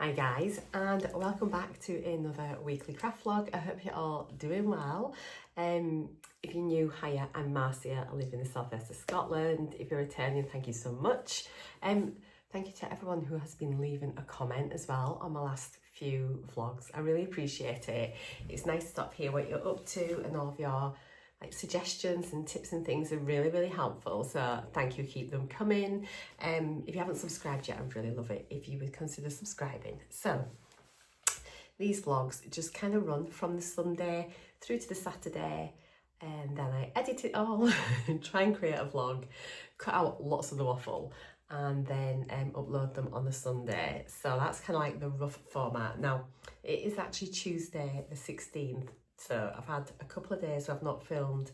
Hi guys, and welcome back to another weekly craft vlog. I hope you're all doing well. If you're new, hiya, I'm Marcea. I live in the southwest of Scotland. If you're returning, thank you so much. Thank you to everyone who has been leaving a comment as well on my last few vlogs. I really appreciate it. It's nice to stop here what you're up to, and all of your suggestions and tips and things are really helpful, so thank you, keep them coming. If you haven't subscribed yet, I'd really love it if you would consider subscribing. So these vlogs just kind of run from the Sunday through to the Saturday, and then I edit it all and try and create a vlog, cut out lots of the waffle, and then upload them on the Sunday. So that's kind of like the rough format. Now it is actually Tuesday the 16th, so I've had a couple of days where I've not filmed,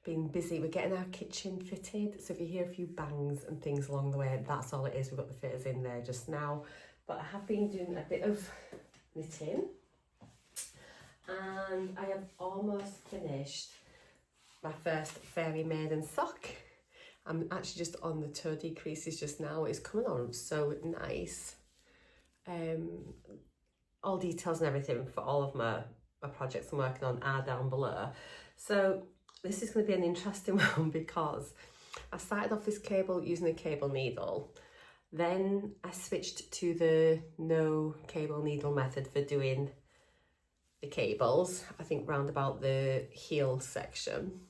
been busy. We're getting our kitchen fitted, so if you hear a few bangs and things along the way, that's all it is. We've got the fitters in there just now, but I have been doing a bit of knitting, and I have almost finished my first fairy maiden sock. I'm actually just on the toe decreases just now. It's coming on so nice. All details and everything for all of my projects I'm working on are down below. So this is going to be an interesting one because I started off this cable using a cable needle. Then I switched to the no cable needle method for doing the cables, I think round about the heel section.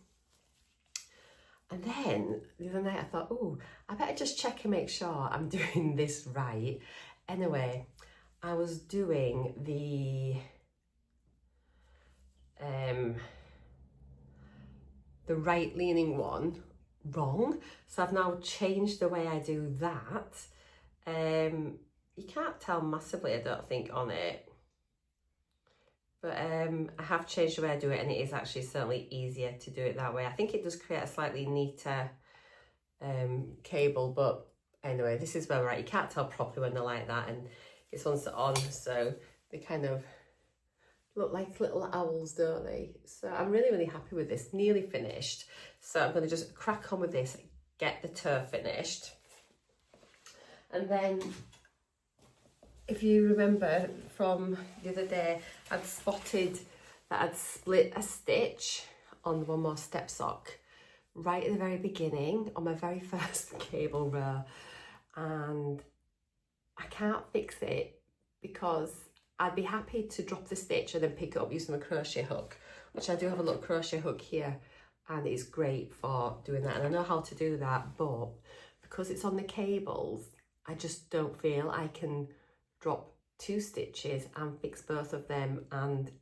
And then the other night I thought, oh, I better just check and make sure I'm doing this right. Anyway, I was doing the right leaning one wrong, so I've now changed the way I do that. You can't tell massively, I don't think, on it, but I have changed the way I do it, and it is actually certainly easier to do it that way. I think it does create a slightly neater cable, but anyway, this is where we're at. You can't tell properly when they're like that, and this one's on, so they kind of look like little owls, don't they? So I'm really happy with this, nearly finished. So I'm going to just crack on with this, get the toe finished. And then, if you remember from the other day, I'd spotted that I'd split a stitch on One More Step sock right at the very beginning on my very first cable row, and I can't fix it because I'd be happy to drop the stitch and then pick it up using a crochet hook, which I do have a little crochet hook here, and it's great for doing that, and I know how to do that, but because it's on the cables, I just don't feel I can drop two stitches and fix both of them and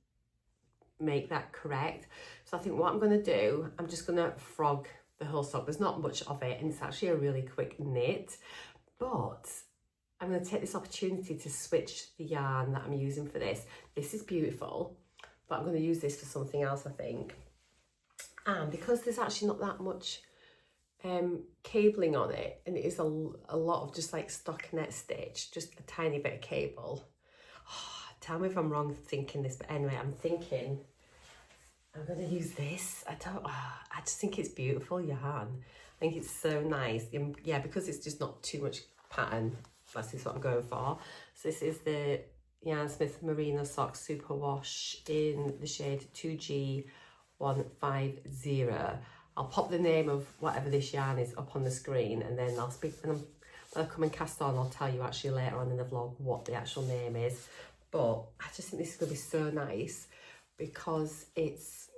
make that correct. So I think what I'm going to do, I'm just going to frog the whole sock. There's not much of it, and it's actually a really quick knit, but I'm going to take this opportunity to switch the yarn that I'm using for this. This is beautiful, but I'm going to use this for something else, I think. And because there's actually not that much cabling on it, and it is a lot of just like stockinette stitch, just a tiny bit of cable. Oh, tell me if I'm wrong thinking this, but anyway, I'm thinking I'm going to use this. I just think it's beautiful yarn. I think it's so nice. Yeah, because it's just not too much pattern. That's what I'm going for. So this is the Yarn Smith Merino Sock Super Wash in the shade 2G150. I'll pop the name of whatever this yarn is up on the screen, and then I'll speak, and when I come and cast on, I'll tell you actually later on in the vlog what the actual name is. But I just think this is going to be so nice because it's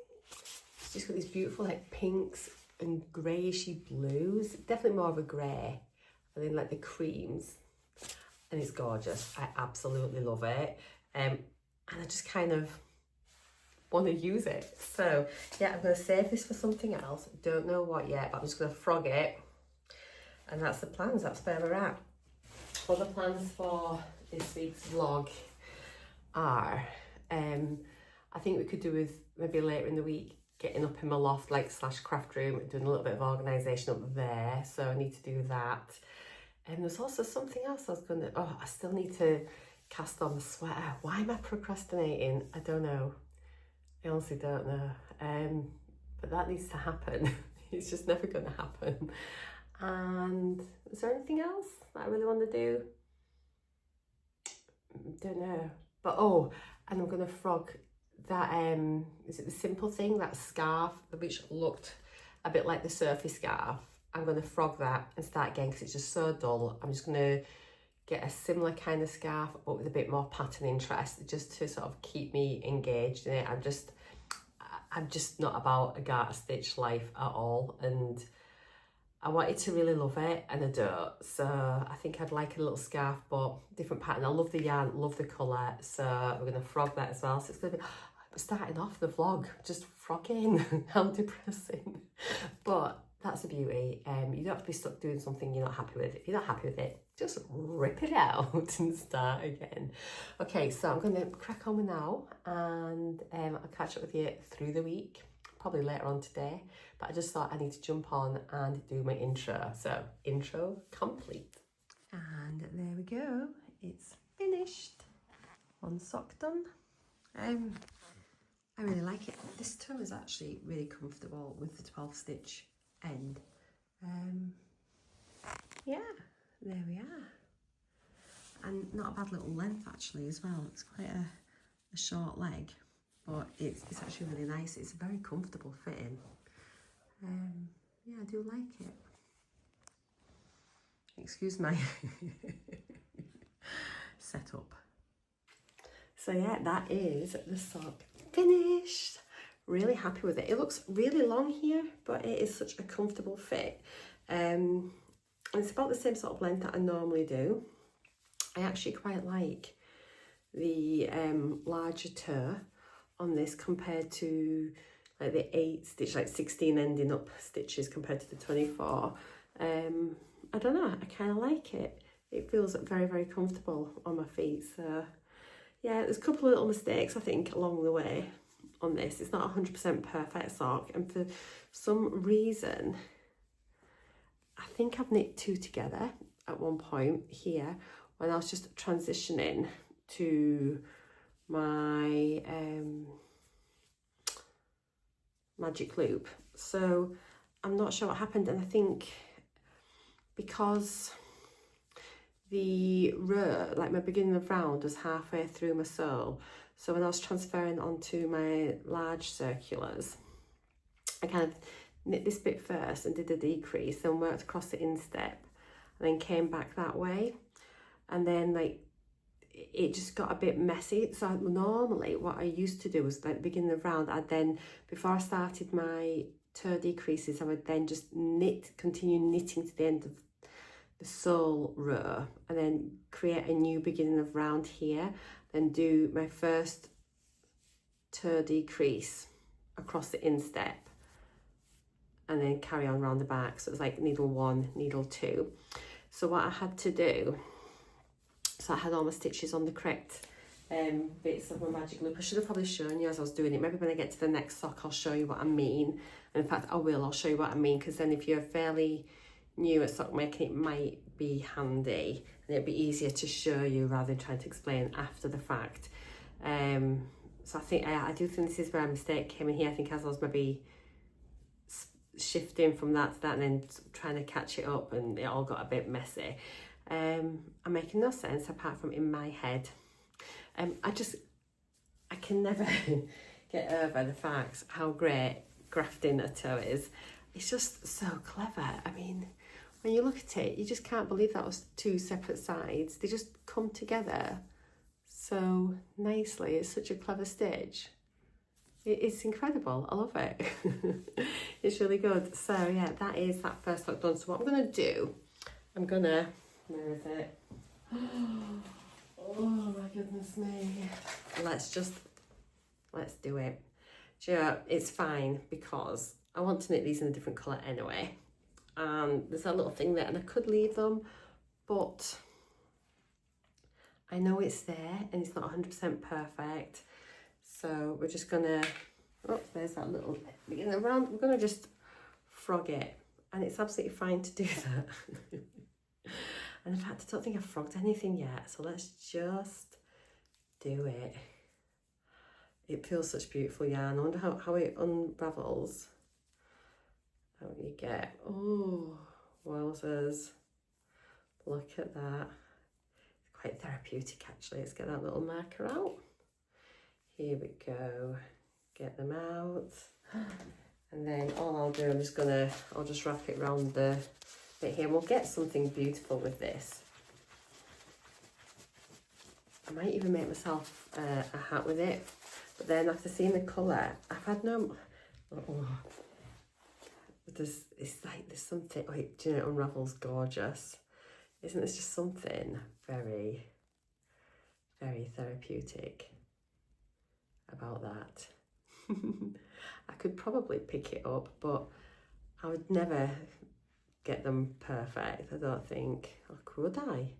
just got these beautiful like pinks and greyishy blues, definitely more of a grey, and then like the creams. And it's gorgeous. I absolutely love it. And I just kind of want to use it. So yeah, I'm going to save this for something else. Don't know what yet, but I'm just going to frog it. And that's the plans. That's where we're at. Other plans for this week's vlog are, I think we could do with maybe later in the week, getting up in my loft, like / craft room, doing a little bit of organisation up there. So I need to do that. And there's also something else I was going to, I still need to cast on the sweater. Why am I procrastinating? I don't know. I honestly don't know. But that needs to happen. It's just never going to happen. And is there anything else that I really want to do? don't know. But oh, and I'm gonna frog that, is it the Simple Thing, that scarf, which looked a bit like the surfy scarf. I'm gonna frog that and start again because it's just so dull. I'm just gonna get a similar kind of scarf but with a bit more pattern interest, just to sort of keep me engaged in it. I'm just not about a garter stitch life at all, and I wanted to really love it and I don't. So I think I'd like a little scarf but different pattern. I love the yarn, love the colour, so we're gonna frog that as well. So it's gonna be starting off the vlog just frogging. How depressing. But that's a beauty. You don't have to be stuck doing something you're not happy with. If you're not happy with it, just rip it out and start again. Okay, so I'm going to crack on with now, and I'll catch up with you through the week, probably later on today. But I just thought I need to jump on and do my intro. So intro complete. And there we go. It's finished. One sock done. I really like it. This toe is actually really comfortable with the 12 stitch end. Yeah, there we are. And not a bad little length actually as well. It's quite a short leg, but it's actually really nice. It's a very comfortable fitting. Yeah, I do like it. Excuse my setup. So yeah, that is the sock finished. Really happy with it. It looks really long here, but it is such a comfortable fit. And it's about the same sort of length that I normally do. I actually quite like the larger toe on this compared to like the 8 stitch, like 16 ending up stitches compared to the 24. I don't know, I kind of like it. It feels very, very comfortable on my feet. So yeah, there's a couple of little mistakes I think along the way on this. It's not 100% perfect sock, and for some reason I think I've knit 2 together at one point here when I was just transitioning to my magic loop. So I'm not sure what happened, and I think because the row, like my beginning of round, was halfway through my sole, so when I was transferring onto my large circulars, I kind of knit this bit first and did a decrease, then worked across the instep and then came back that way, and then like it just got a bit messy. So normally what I used to do was like the beginning of round, I'd then, before I started my toe decreases, I would then just continue knitting to the end of the sole row and then create a new beginning of round here, then do my first toe decrease across the instep and then carry on round the back. So it's like needle 1, needle 2. So what I had to do, so I had all my stitches on the correct bits of my magic loop. I should have probably shown you as I was doing it. Maybe when I get to the next sock I'll show you what I mean. And in fact I'll show you what I mean, because then if you're fairly new at sock making, it might be handy and it'd be easier to show you rather than trying to explain after the fact. So I think I do think this is where a mistake came in here. I think as I was maybe shifting from that to that and then trying to catch it up, and it all got a bit messy. I'm making no sense apart from in my head. I can never get over the fact how great grafting a toe is. It's just so clever. I mean, when you look at it, you just can't believe that was 2 separate sides. They just come together so nicely. It's such a clever stitch. It's incredible. I love it. It's really good. So yeah, that is that first look done. So what I'm going to do, where is it? Oh my goodness me. Let's do it. Do you know, it's fine because I want to knit these in a different colour anyway. And there's that little thing there, and I could leave them, but I know it's there and it's not 100% perfect. So we're just gonna, oh, there's that little beginning around. We're gonna just frog it, and it's absolutely fine to do that. And in fact, I don't think I've frogged anything yet, so let's just do it. It feels such beautiful yarn. I wonder how it unravels. How you get, oh, wowzers. Look at that. It's quite therapeutic actually. Let's get that little marker out. Here we go. Get them out. And then all I'll do, I'll just wrap it around the bit here. We'll get something beautiful with this. I might even make myself a hat with it. But then after seeing the colour, I've had no... Oh, there's something... Oh, do you know, it unravels gorgeous. Isn't this just something very, very therapeutic about that? I could probably pick it up, but I would never get them perfect, I don't think. Or could I?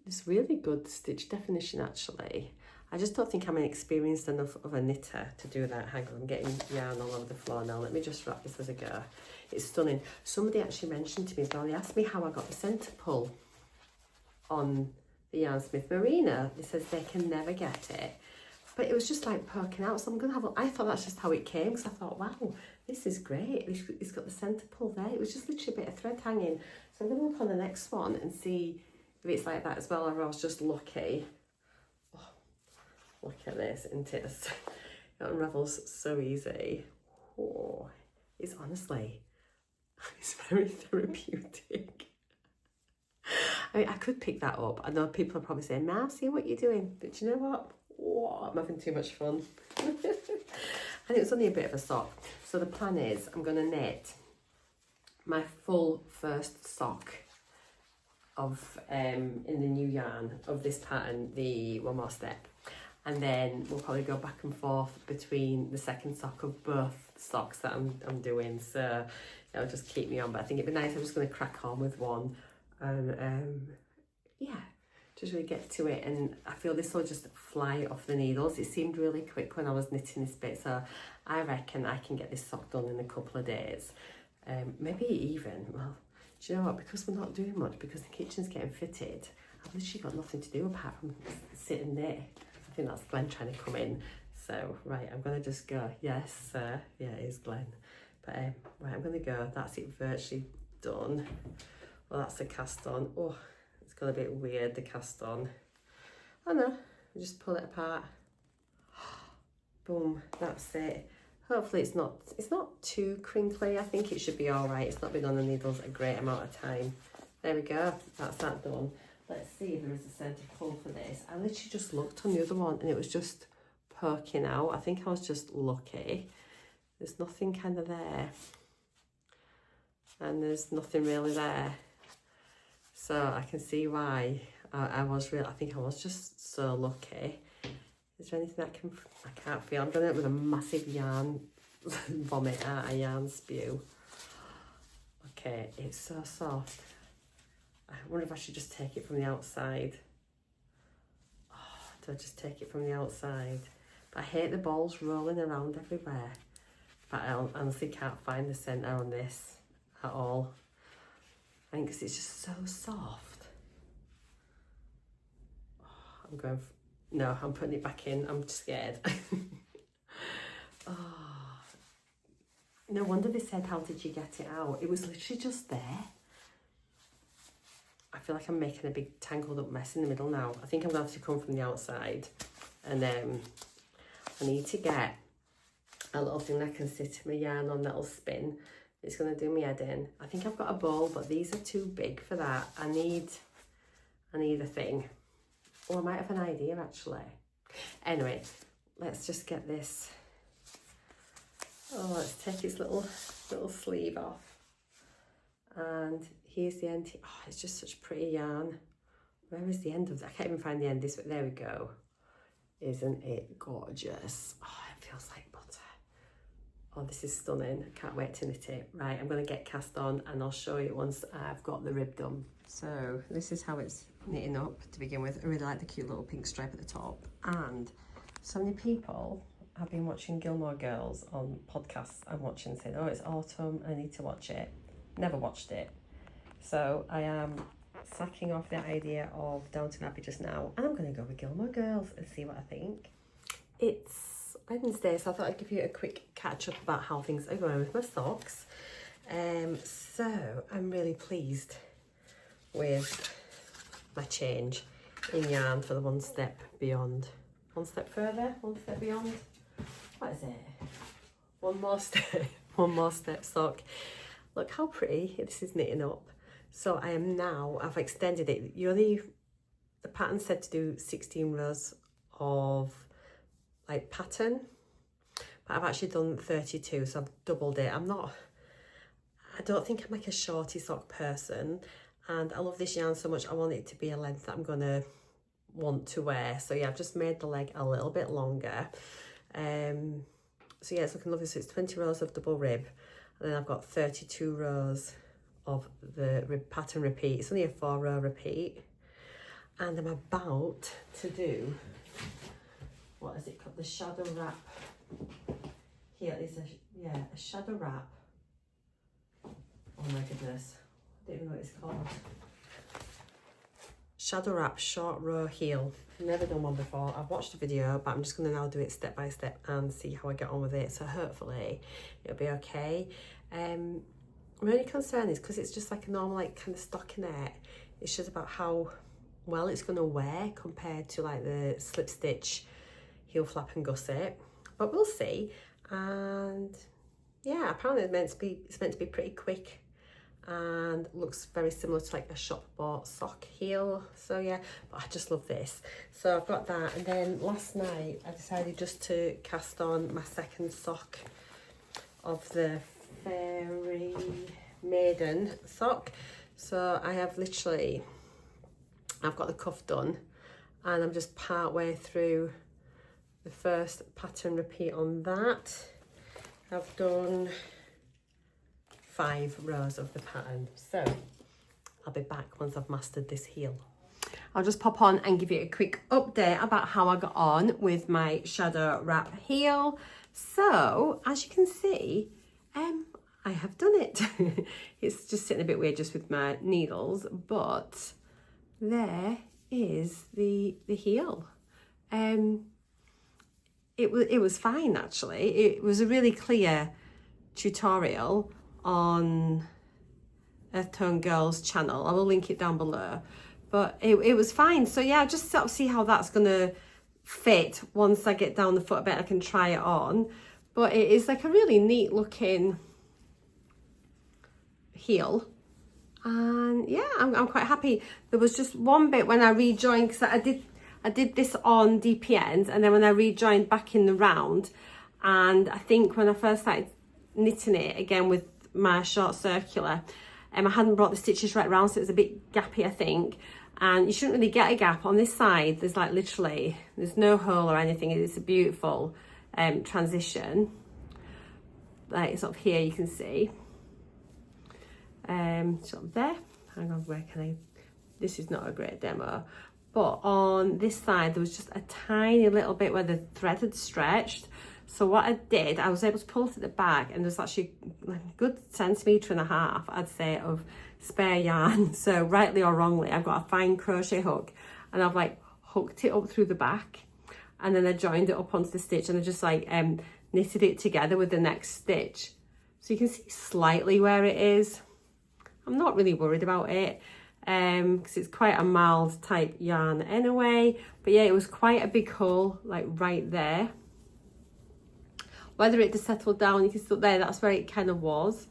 It's really good stitch definition actually. I just don't think I'm experienced enough of a knitter to do that. Hang on, I'm getting yarn all over the floor now. Let me just wrap this as I go. It's stunning. Somebody actually mentioned to me as well, they asked me how I got the centre pull on the Yarnsmith Merino. They says they can never get it. But it was just like poking out, so I'm going to have I thought that's just how it came, because I thought, wow, this is great. It's got the centre pull there. It was just literally a bit of thread hanging. So I'm going to look on the next one and see if it's like that as well, or I was just lucky. Oh, look at this, isn't it? It unravels so easy. Oh, it's honestly, it's very therapeutic. I mean, I could pick that up. I know people are probably saying, Marcea, what are you doing? But you know what? Oh, I'm having too much fun. And it was only a bit of a sock. So the plan is I'm going to knit my full first sock of in the new yarn of this pattern, the One More Step. And then we'll probably go back and forth between the second sock of both socks that I'm doing. So it'll just keep me on. But I think it'd be nice. I'm just going to crack on with one. And yeah, just really get to it. And I feel this will just fly off the needles. It seemed really quick when I was knitting this bit. So I reckon I can get this sock done in a couple of days. Maybe even, well, do you know what? Because we're not doing much, because the kitchen's getting fitted, I've literally got nothing to do apart from sitting there. I think that's Glenn trying to come in. So, right, I'm going to just go. Yes, yeah, it is Glenn. But, right, I'm going to go. That's it virtually done. Well, that's the cast on. Oh, it's got a bit weird, the cast on. Oh no, just pull it apart. Boom, that's it. Hopefully it's not too crinkly. I think it should be all right. It's not been on the needles a great amount of time. There we go, that's that done. Let's see if there is a centre pull for this. I literally just looked on the other one and it was just poking out. I think I was just lucky. There's nothing kind of there. And there's nothing really there. So I can see why I think I was just so lucky. Is there anything I can't feel? I'm doing it with a massive yarn vomit out, a yarn spew. Okay, it's so soft. I wonder if I should just take it from the outside. Oh, do I just take it from the outside? But I hate the balls rolling around everywhere. But I honestly can't find the centre on this at all. I think because it's just so soft. Oh, I'm going... No, I'm putting it back in. I'm scared. Oh, no wonder they said, how did you get it out? It was literally just there. I feel like I'm making a big tangled up mess in the middle now. I think I'm going to have to come from the outside. And I need to get a little thing that can sit my yarn on that'll spin. It's going to do my head in. I think I've got a bowl, but these are too big for that. I need a thing. Oh, I might have an idea actually. Anyway, let's just get this. Oh, let's take its little sleeve off. And here's the end. Oh, it's just such pretty yarn. Where is the end of that? I can't even find the end. This, there we go. Isn't it gorgeous? Oh, it feels like butter. Oh, this is stunning. I can't wait to knit it. Right, I'm going to get cast on and I'll show you once I've got the rib done. So this is how it's knitting up to begin with. I really like the cute little pink stripe at the top. And so many people have been watching Gilmore Girls on podcasts I'm watching, saying, oh, it's autumn, I need to watch it. Never watched it. So I am sacking off the idea of Downton Abbey just now, and I'm going to go with Gilmore Girls and see what I think. It's Wednesday, so I thought I'd give you a quick catch up about how things are going with my socks. So I'm really pleased with my change in yarn for the one step beyond. One step further, one step beyond. What is it? One more step, one more step sock. Look how pretty this is knitting up. So I am now, I've extended it. The pattern said to do 16 rows of like pattern, but I've actually done 32, so I've doubled it. I don't think I'm like a shorty sock person, and I love this yarn so much I want it to be a length that I'm gonna want to wear. So yeah, I've just made the leg a little bit longer. So yeah, it's looking lovely. So it's 20 rows of double rib, and then I've got 32 rows of the rib pattern repeat. It's only a 4-row repeat, and I'm about to do, what is it called, the shadow wrap. Here is a shadow wrap. Oh my goodness, I don't even know what it's called. Shadow wrap short row heel. Never done one before. I've watched a video, but I'm just going to now do it step by step and see how I get on with it. So hopefully it'll be okay. My only concern is because it's just like a normal like kind of stockinette. It's just about how well it's going to wear compared to like the slip stitch heel flap and gusset. But we'll see. And yeah, apparently it's meant to be pretty quick, and looks very similar to like a shop bought sock heel. So yeah, but I just love this. So I've got that, and then last night I decided just to cast on my second sock of the Fairy Maiden sock. So I have I've got the cuff done, and I'm just part way through the first pattern repeat on that. I've done 5 rows of the pattern, so I'll be back once I've mastered this heel. I'll just pop on and give you a quick update about how I got on with my shadow wrap heel. So as you can see, I have done it. It's just sitting a bit weird just with my needles, but there is the heel. It was fine actually. It was a really clear tutorial on Earth Tone Girls channel. I will link it down below, but it was fine. So yeah, just sort of see how that's gonna fit once I get down the foot a bit. I can try it on, but it is like a really neat looking heel, and yeah, I'm quite happy. There was just one bit when I rejoined, because I did this on DPNs, and then when I rejoined back in the round, and I think when I first started knitting it again with my short circular, I hadn't brought the stitches right round, so it was a bit gappy I think, and you shouldn't really get a gap on this side. There's like literally, there's no hole or anything. It's a beautiful transition, like sort of here you can see, sort of there. Hang on, where can I, this is not a great demo, but on this side there was just a tiny little bit where the thread had stretched. So what I did, I was able to pull it at the back, and there's actually like a good 1.5 centimetres, I'd say, of spare yarn. So rightly or wrongly, I've got a fine crochet hook, and I've like hooked it up through the back, and then I joined it up onto the stitch, and I just like knitted it together with the next stitch. So you can see slightly where it is. I'm not really worried about it, because it's quite a mild type yarn anyway. But yeah, it was quite a big hole like right there. Whether it just settled down, you can still there, that's where it kind of was.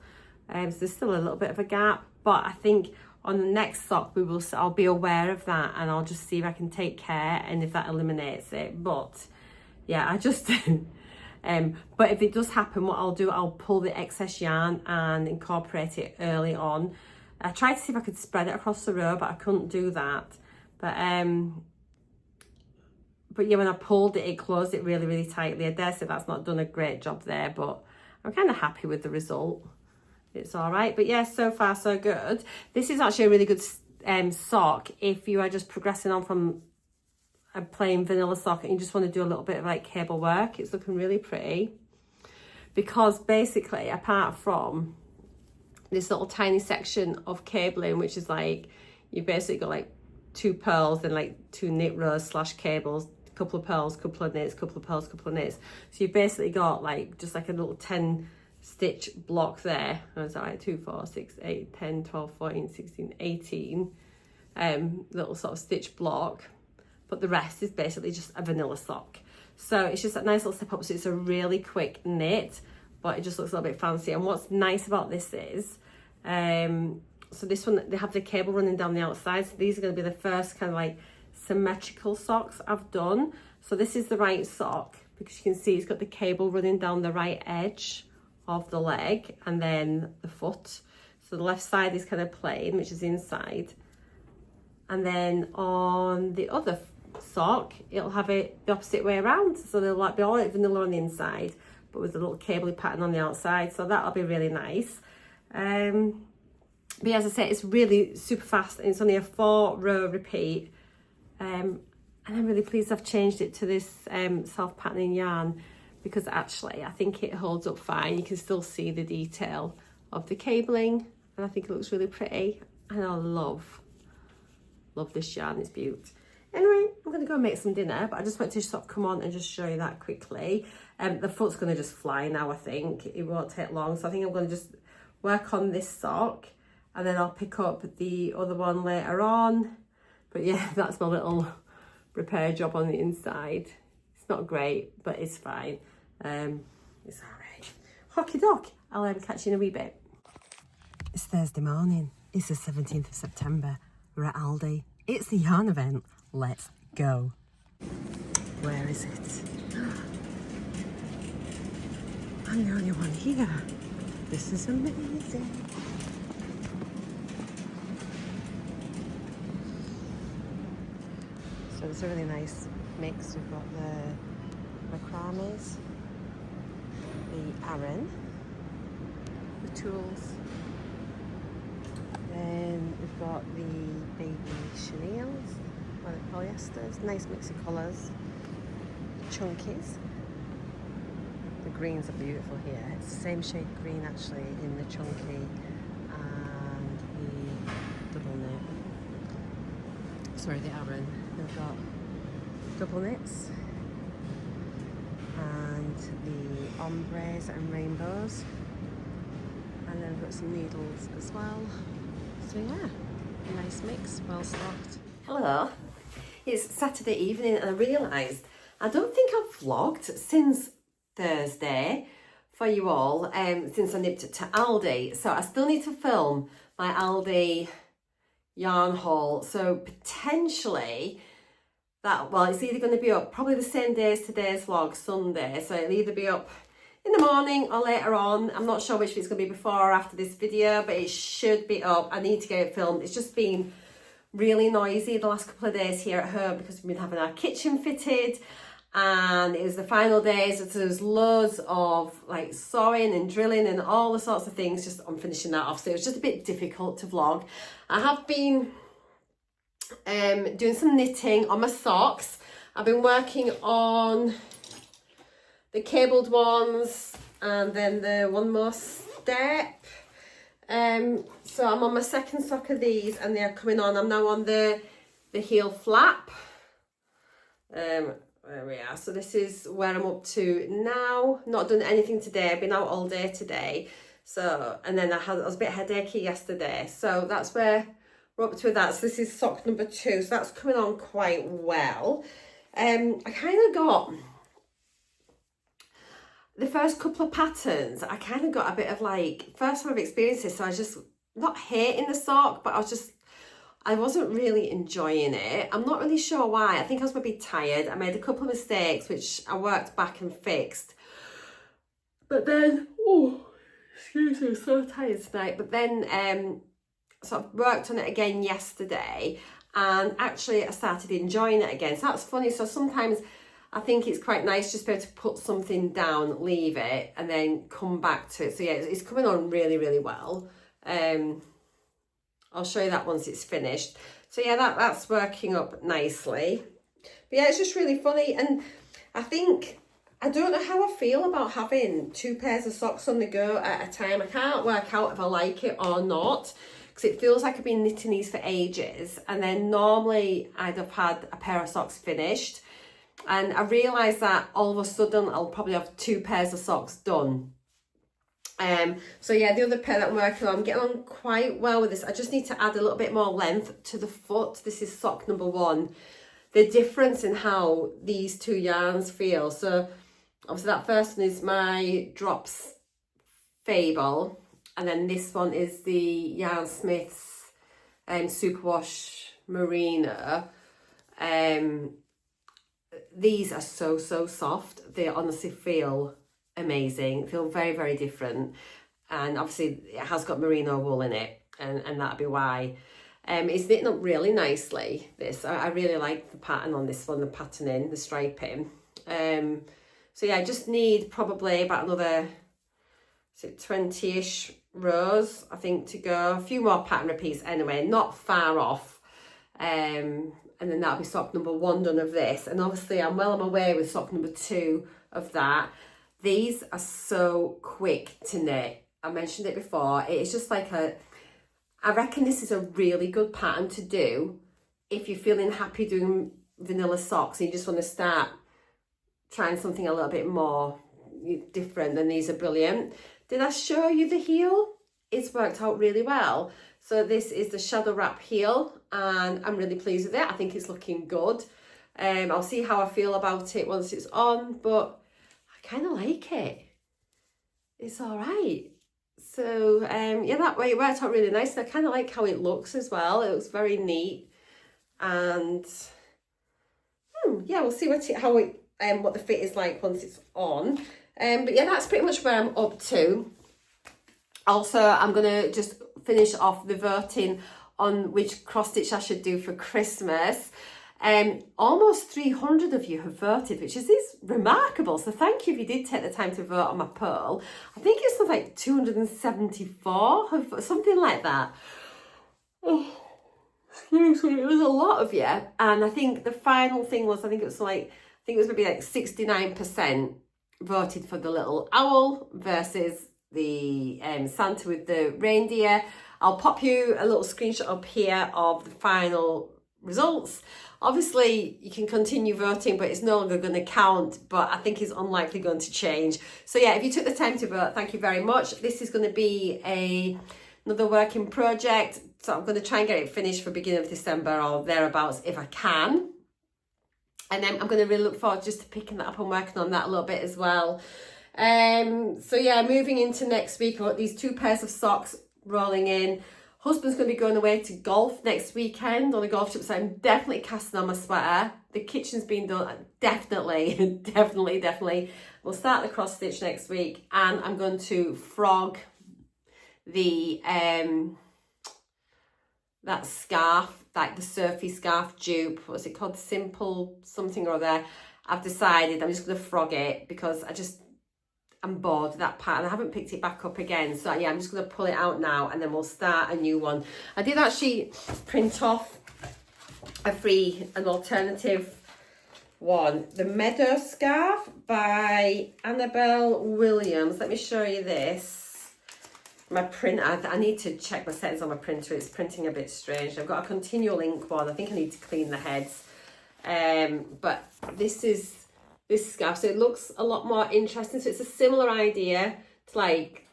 So there's still a little bit of a gap, but I think on the next sock I'll be aware of that, and I'll just see if I can take care and if that eliminates it. But yeah, I just but if it does happen, what I'll do, I'll pull the excess yarn and incorporate it early on. I tried to see if I could spread it across the row, but I couldn't do that. But yeah, when I pulled it, it closed it really, really tightly. I dare say that's not done a great job there, but I'm kind of happy with the result. It's all right. But yeah, so far so good. This is actually a really good sock if you are just progressing on from a plain vanilla sock and you just want to do a little bit of like cable work. It's looking really pretty, because basically, apart from this little tiny section of cabling, which is like, you've basically got like 2 pearls and like 2 knit rows / cables, couple of pearls, couple of knits, couple of pearls, couple of knits. So you've basically got like just like a little 10 stitch block there. Oh, is that right? 2, 4, 6, 8, 10, 12, 14, 16, 18. little sort of stitch block, but the rest is basically just a vanilla sock. So it's just a nice little step up. So it's a really quick knit, but it just looks a little bit fancy. And what's nice about this is, so this one, they have the cable running down the outside. So these are going to be the first kind of like symmetrical socks I've done. So this is the right sock, because you can see it's got the cable running down the right edge of the leg and then the foot. So the left side is kind of plain, which is inside. And then on the other sock, it'll have it the opposite way around. So they'll like be all like vanilla on the inside, but with a little cabley pattern on the outside. So that'll be really nice. But yeah, as I say, it's really super fast and it's only a 4-row repeat. And I'm really pleased I've changed it to this self-patterning yarn, because actually I think it holds up fine. You can still see the detail of the cabling, and I think it looks really pretty. And I love this yarn, it's beaut. Anyway, I'm going to go and make some dinner, but I just wanted to sort of come on and just show you that quickly. The foot's going to just fly now, I think. It won't take long, so I think I'm going to just work on this sock, and then I'll pick up the other one later on. But yeah, that's my little repair job on the inside. It's not great, but it's fine. It's all right. Hockey dock. I'll catch you in a wee bit. It's Thursday morning. It's the 17th of September. We're at Aldi. It's the yarn event. Let's go. Where is it? I'm the only one here. This is amazing. So it's a really nice mix. We've got the macrames, the Aran, the tools. Then we've got the baby chenilles, or the polyesters, nice mix of colours, chunkies. The greens are beautiful here. It's the same shade green actually in the chunky and the double knit. Sorry, the Aran. We've got double knits and the ombres and rainbows, and then we've got some needles as well. So yeah, a nice mix, well stocked. Hello, it's Saturday evening and I realised I don't think I've vlogged since Thursday for you all, since I nipped to Aldi. So I still need to film my Aldi yarn haul. So potentially that, well, it's either going to be up probably the same day as today's vlog, Sunday. So it'll either be up in the morning or later on. I'm not sure which it's going to be before or after this video, but it should be up. I need to get it filmed. It's just been really noisy the last couple of days here at home because we've been having our kitchen fitted, and it was the final days. So there was loads of like sewing and drilling and all the sorts of things. Just I'm finishing that off, so it was just a bit difficult to vlog. I have been doing some knitting on my socks. I've been working on the cabled ones and then the one more step. So I'm on my second sock of these and they're coming on. I'm now on the heel flap. There we are. So this is where I'm up to now. Not done anything today. I've been out all day today. So, and then I was a bit headachy yesterday. So that's where we're up to with that. So this is sock number 2. So that's coming on quite well. I kind of got the first couple of patterns. I kind of got a bit of like, first time I've experienced this. So I was just not hating the sock, but I wasn't really enjoying it. I'm not really sure why. I think I was maybe tired. I made a couple of mistakes, which I worked back and fixed. But then, oh, excuse me, I'm so tired tonight. But then sort of worked on it again yesterday, and actually I started enjoying it again. So that's funny. So sometimes I think it's quite nice just to be able to put something down, leave it, and then come back to it. So yeah, it's coming on really, really well. I'll show you that once it's finished. So yeah, that's working up nicely. But yeah, it's just really funny. And I think, I don't know how I feel about having 2 pairs of socks on the go at a time. I can't work out if I like it or not, because it feels like I've been knitting these for ages. And then normally I'd have had a pair of socks finished. And I realised that all of a sudden I'll probably have 2 pairs of socks done. So yeah, the other pair that I'm working on, I'm getting on quite well with this. I just need to add a little bit more length to the foot. This is sock number 1. The difference in how these 2 yarns feel. So obviously that first one is my Drops Fable, and then this one is the Yarn Smiths Superwash Merino. These are so soft. They honestly feel amazing, feel very different, and obviously it has got merino wool in it, and that'd be why. It's knitting up really nicely, this. I really like the pattern on this one, the patterning, the striping. So yeah, I just need probably about another 20-ish rows, I think, to go. A few more pattern repeats anyway, not far off. And then that'll be sock number 1 done of this. And obviously I'm well on my way with sock number 2 of that. These are so quick to knit. I mentioned it before. It's just like I reckon this is a really good pattern to do if you're feeling happy doing vanilla socks and you just want to start trying something a little bit more different. Then these are brilliant. Did I show you the heel? It's worked out really well. So this is the shadow wrap heel, and I'm really pleased with it. I think it's looking good. I'll see how I feel about it once it's on, but I kind of like it. It's all right. So yeah, that way it worked out really nice. And I kind of like how it looks as well. It looks very neat, and yeah, we'll see what the fit is like once it's on. But yeah, that's pretty much where I'm up to. Also, I'm gonna just finish off the voting on which cross stitch I should do for Christmas. Almost 300 of you have voted, which is remarkable. So thank you if you did take the time to vote on my poll. I think it's something like 274, something like that. Oh, excuse me, it was a lot of you. And I think the final thing was, it was maybe like 69% voted for the little owl versus the Santa with the reindeer. I'll pop you a little screenshot up here of the final results. Obviously you can continue voting, but it's no longer going to count, but I think it's unlikely going to change. So yeah, if you took the time to vote, thank you very much. This is going to be another working project, so I'm going to try and get it finished for beginning of December or thereabouts if I can. And then I'm going to really look forward just to picking that up and working on that a little bit as well. So yeah, moving into next week, I've got these 2 pairs of socks rolling in. Husband's going to be going away to golf next weekend on a golf trip, so I'm definitely casting on my sweater. The kitchen's been done, definitely. We'll start the cross stitch next week, and I'm going to frog the that scarf, like the surfy scarf dupe. What's it called? Simple something or other. I've decided I'm just going to frog it because I'm bored of that pattern. I haven't picked it back up again. So yeah, I'm just going to pull it out now and then we'll start a new one. I did actually print off an alternative one. The Meadow Scarf by Annabelle Williams. Let me show you this. My print, I need to check my settings on my printer. It's printing a bit strange. I've got a continual ink one. I think I need to clean the heads. But this is this scarf, so it looks a lot more interesting. So it's a similar idea to like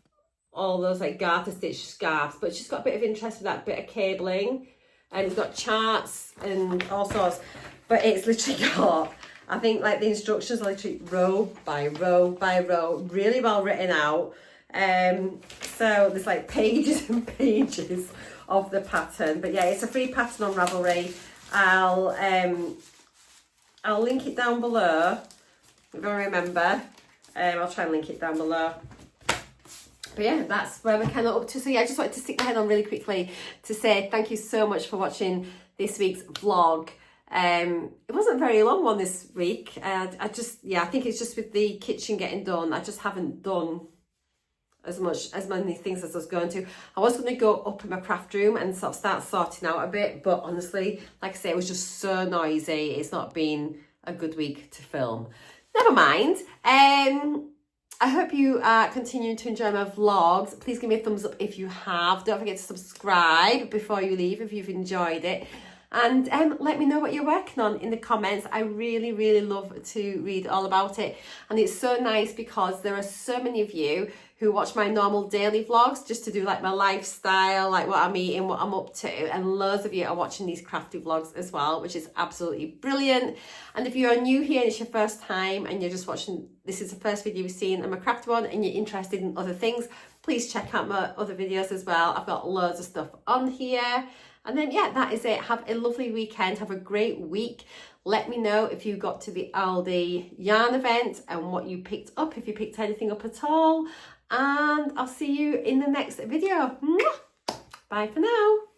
all those like garter stitch scarves, but it's just got a bit of interest with that bit of cabling, and it's got charts and all sorts. But it's literally got, I think like the instructions are literally row by row by row, really well written out. So there's like pages and pages of the pattern. But yeah, it's a free pattern on Ravelry. I'll link it down below if I remember. I'll try and link it down below. But yeah, that's where we're kind of up to. So yeah, I just wanted to stick my head on really quickly to say thank you so much for watching this week's vlog. It wasn't a very long one this week. I think it's just with the kitchen getting done, I just haven't done as many things as I was going to. I was going to go up in my craft room and sort of start sorting out a bit, but honestly, like I say, it was just so noisy. It's not been a good week to film. Never mind. I hope you are continuing to enjoy my vlogs. Please give me a thumbs up if you have. Don't forget to subscribe before you leave if you've enjoyed it. And let me know what you're working on in the comments. I really, really love to read all about it. And it's so nice because there are so many of you who watch my normal daily vlogs just to do like my lifestyle, like what I'm eating, what I'm up to, and loads of you are watching these crafty vlogs as well, which is absolutely brilliant. And if you're new here and it's your first time and you're just watching, this is the first video you've seen, I'm a crafty one, and you're interested in other things, please check out my other videos as well. I've got loads of stuff on here. And then, yeah, that is it. Have a lovely weekend. Have a great week. Let me know if you got to the Aldi yarn event and what you picked up, if you picked anything up at all. And I'll see you in the next video. Bye for now.